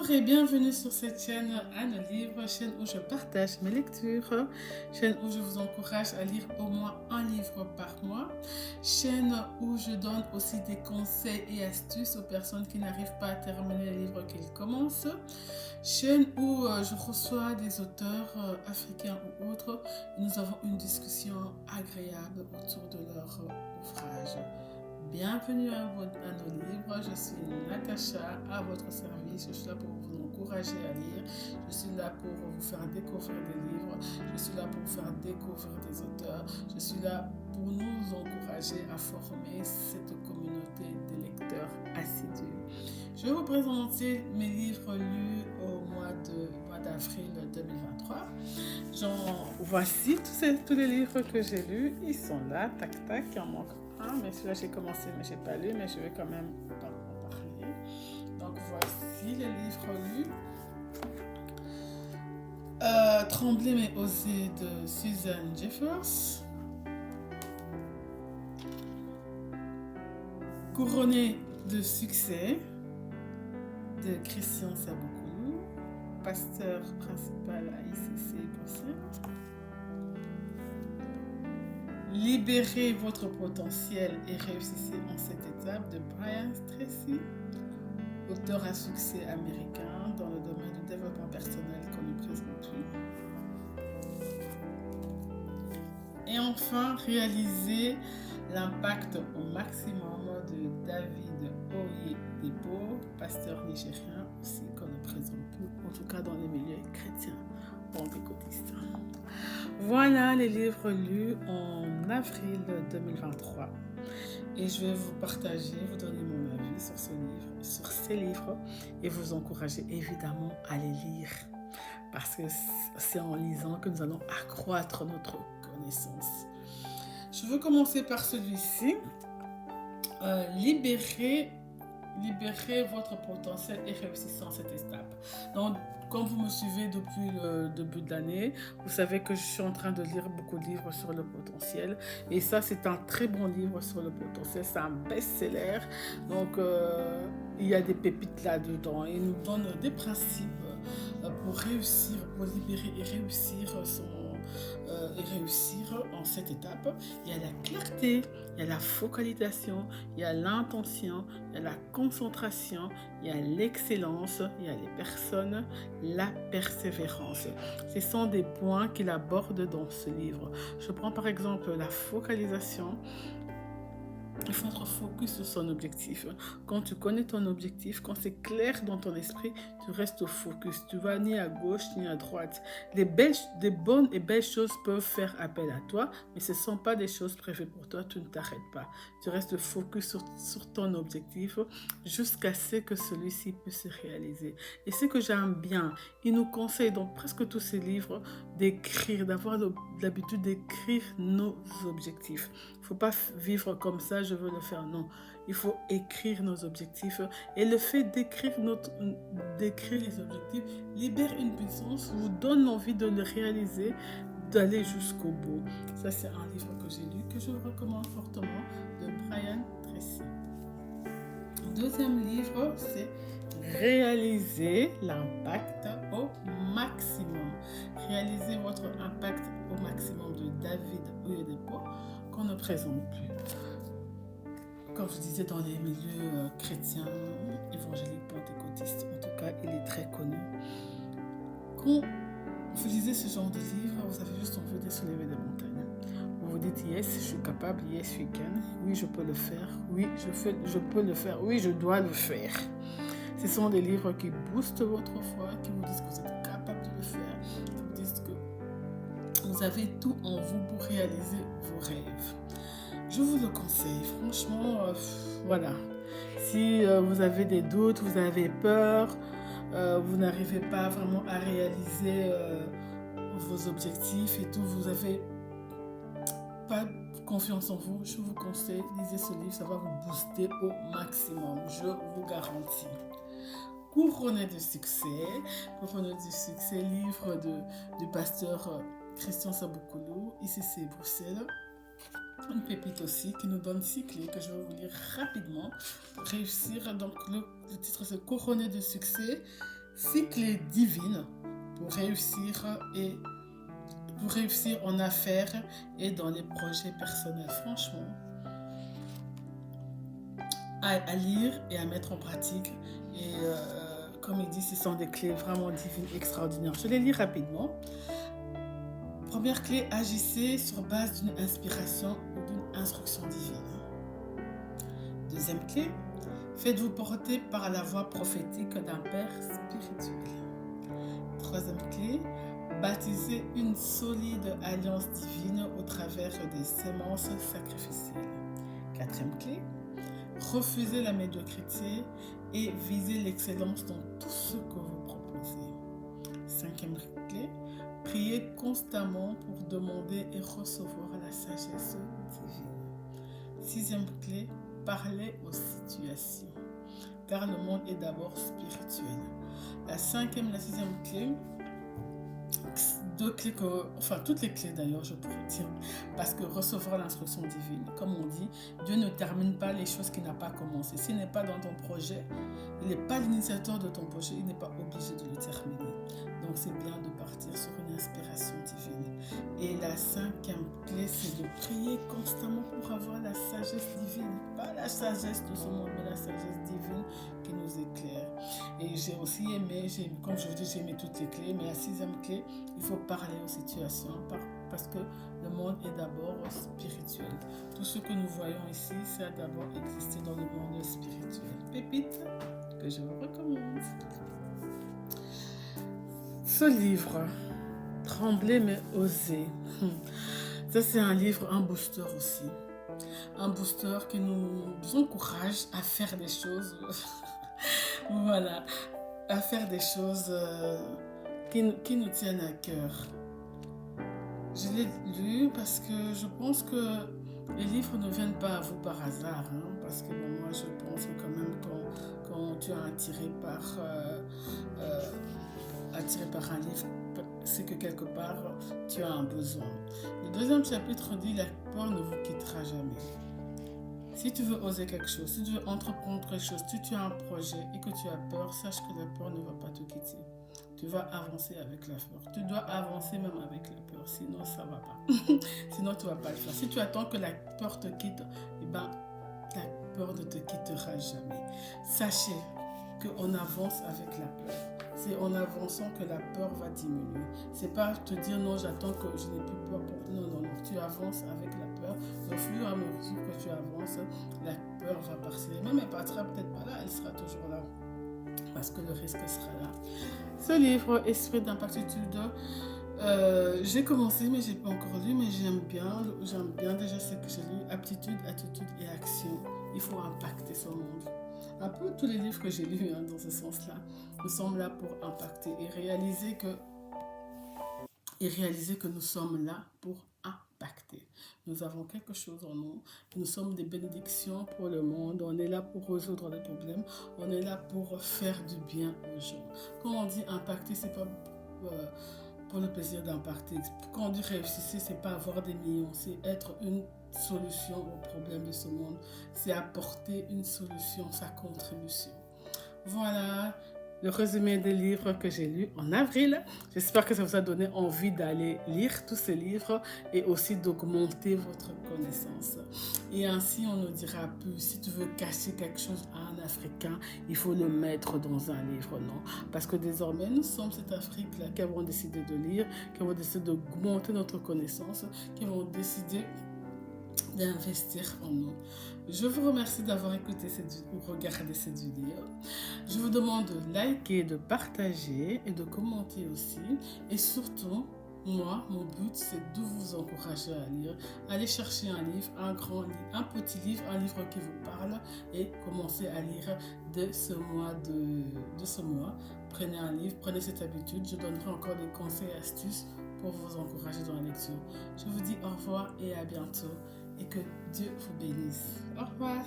Bonjour et bienvenue sur cette chaîne Anne Livre, chaîne où je partage mes lectures, chaîne où je vous encourage à lire au moins un livre par mois, chaîne où je donne aussi des conseils et astuces aux personnes qui n'arrivent pas à terminer les livres qu'ils commencent, chaîne où je reçois des auteurs africains ou autres et nous avons une discussion agréable autour de leur ouvrage. Bienvenue à nos livres, je suis Natacha à votre service, je suis là pour vous encourager à lire, je suis là pour vous faire découvrir des livres, je suis là pour vous faire découvrir des auteurs, je suis là pour nous encourager à former cette communauté de lecteurs assidus. Je vais vous présenter mes livres lus au mois d'avril 2023. Voici tous les livres que j'ai lus, ils sont là, tac tac, il en manque un, mais celui-là j'ai commencé mais j'ai pas lu, mais je vais quand même en parler. Donc voici les livres lus. Trembler mais oser de Susan Jeffers. Couronné de succès de Christian Sabokoulou, pasteur principal à ICC Bruxelles. Libérez votre potentiel et réussissez en cette étape de Brian Tracy, auteur à succès américain dans le domaine du développement personnel qu'on ne présente plus. Et enfin, réaliser l'impact au maximum de David Oyedepo, pasteur nigérien aussi qu'on ne présente plus, en tout cas dans les milieux chrétiens pentecôtistes. Voilà les livres lus en avril 2023 et je vais vous partager, vous donner mon avis sur ces livres et vous encourager évidemment à les lire parce que c'est en lisant que nous allons accroître notre connaissance. Je veux commencer par celui-ci, libérer votre potentiel et réussissez en cette étape. Donc, comme vous me suivez depuis le début de l'année, vous savez que je suis en train de lire beaucoup de livres sur le potentiel. Et ça, c'est un très bon livre sur le potentiel. C'est un best-seller. Donc, il y a des pépites là-dedans. Il nous donne des principes pour réussir, pour libérer et réussir en cette étape. Il y a la clarté, il y a la focalisation, il y a l'intention, il y a la concentration, il y a l'excellence, il y a les personnes, la persévérance. Ce sont des points qu'il aborde dans ce livre. Je prends par exemple la focalisation. Il faut être focus sur son objectif. Quand tu connais ton objectif, quand c'est clair dans ton esprit, tu restes au focus. Tu vas ni à gauche ni à droite. Des bonnes et belles choses peuvent faire appel à toi, mais ce ne sont pas des choses prévues pour toi. Tu ne t'arrêtes pas. Tu restes focus sur ton objectif jusqu'à ce que celui-ci puisse se réaliser. Et ce que j'aime bien, il nous conseille dans presque tous ces livres d'écrire, d'avoir l'habitude d'écrire nos objectifs. Il ne faut pas vivre comme ça, je veux le faire. Non, il faut écrire nos objectifs. Et le fait d'écrire les objectifs libère une puissance, vous donne l'envie de le réaliser, d'aller jusqu'au bout. Ça, c'est un livre que j'ai lu, que je vous recommande fortement, de Brian Tracy. Deuxième livre, c'est Réaliser l'impact au maximum. Réaliser votre impact au maximum de David Oyedepo, qu'on ne présente plus. Comme je disais, dans les milieux chrétiens, évangéliques, pentecôtistes, en tout cas, il est très connu. Quand vous lisez ce genre de livre, vous avez juste envie de soulever des montagnes. Vous vous dites, yes, je suis capable, yes, we can. Oui, je peux le faire. Oui, je peux le faire. Oui, je dois le faire. Ce sont des livres qui boostent votre foi, qui vous disent que vous êtes capable de le faire, qui vous disent que vous avez tout en vous pour réaliser vos rêves. Je vous le conseille, franchement, voilà. Si vous avez des doutes, vous avez peur, vous n'arrivez pas vraiment à réaliser vos objectifs et tout, vous n'avez pas confiance en vous, je vous conseille, lisez ce livre, ça va vous booster au maximum, je vous garantis. Couronné de succès, livre du pasteur Christian Sabokoulou, ICC Bruxelles. Une pépite aussi qui nous donne 6 clés que je vais vous lire rapidement pour réussir. Donc le titre c'est Couronné de succès, 6 clés divines pour réussir en affaires et dans les projets personnels. Franchement, à lire et à mettre en pratique. Et comme il dit, ce sont des clés vraiment divines, extraordinaires. Je les lis rapidement. Première clé, agissez sur base d'une inspiration ou d'une instruction divine. Deuxième clé, faites-vous porter par la voix prophétique d'un père spirituel. Troisième clé, bâtissez une solide alliance divine au travers des sémences sacrificielles. Quatrième clé, refusez la médiocrité et visez l'excellence dans tout ce que vous proposez. Cinquième clé, priez constamment pour demander et recevoir la sagesse divine. Sixième clé, parlez aux situations, car le monde est d'abord spirituel. La cinquième et la sixième clé, toutes les clés d'ailleurs, je pourrais dire, parce que recevoir l'instruction divine, comme on dit, Dieu ne termine pas les choses qu'il n'a pas commencées. S'il n'est pas dans ton projet, il n'est pas l'initiateur de ton projet, il n'est pas obligé de le terminer. Donc c'est bien de partir sur une inspiration divine. Et la cinquième clé, c'est de prier constamment pour avoir la sagesse divine. Pas la sagesse de ce monde, mais la sagesse divine qui nous éclaire. Et j'ai aussi aimé, comme je vous dis, j'ai aimé toutes les clés, mais la sixième clé, il faut parler aux situations parce que le monde est d'abord spirituel. Tout ce que nous voyons ici, ça a d'abord existé dans le monde spirituel. Pépite que je vous recommande. Ce livre, Trembler mais oser. Ça, c'est un livre, un booster aussi. Un booster qui nous encourage à faire des choses. Voilà, à faire des choses qui nous tiennent à cœur. Je l'ai lu parce que je pense que les livres ne viennent pas à vous par hasard. Parce que moi, je pense que quand même quand tu es attiré par un livre, c'est que quelque part, tu as un besoin. Le deuxième chapitre dit « La peur ne vous quittera jamais ». Si tu veux oser quelque chose, si tu veux entreprendre quelque chose, si tu as un projet et que tu as peur, sache que la peur ne va pas te quitter. Tu vas avancer avec la peur. Tu dois avancer même avec la peur, sinon ça ne va pas. Sinon tu ne vas pas le faire. Si tu attends que la peur te quitte, la peur ne te quittera jamais. Sachez qu'on avance avec la peur. C'est en avançant que la peur va diminuer. C'est pas te dire non, j'attends que je n'ai plus peur. Non. Tu avances avec la peur. Au fur et à mesure que tu avances, la peur va partir. Même elle ne partira peut-être pas là, elle sera toujours là. Parce que le risque sera là. Ce livre, Esprit d'impactitude, j'ai commencé, mais je n'ai pas encore lu, mais j'aime bien déjà ce que j'ai lu. Aptitude, attitude et action. Il faut impacter son monde. Un peu tous les livres que j'ai lus dans ce sens-là, nous sommes là pour impacter et réaliser que nous sommes là pour impacter. Nous avons quelque chose en nous. Nous sommes des bénédictions pour le monde. On est là pour résoudre les problèmes. On est là pour faire du bien aux gens. Quand on dit impacter, c'est pas pour le plaisir d'impacter. Quand on dit réussir, c'est pas avoir des millions, c'est être une solution aux problèmes de ce monde. C'est apporter une solution, sa contribution. Voilà le résumé des livres que j'ai lus en avril. J'espère que ça vous a donné envie d'aller lire tous ces livres et aussi d'augmenter votre connaissance. Et ainsi, on ne dira plus, si tu veux cacher quelque chose à un Africain, il faut le mettre dans un livre, non. Parce que désormais, nous sommes cette Afrique-là qui avons décidé de lire, qui avons décidé d'augmenter notre connaissance, qui avons décidé d'investir en nous. Je vous remercie d'avoir écouté ou regardé cette vidéo. Je vous demande de liker, de partager et de commenter aussi. Et surtout, moi, mon but, c'est de vous encourager à lire. Allez chercher un livre, un grand livre, un petit livre, un livre qui vous parle et commencez à lire dès ce mois. Prenez un livre, prenez cette habitude. Je donnerai encore des conseils et astuces pour vous encourager dans la lecture. Je vous dis au revoir et à bientôt. Et que Dieu vous bénisse. Au revoir.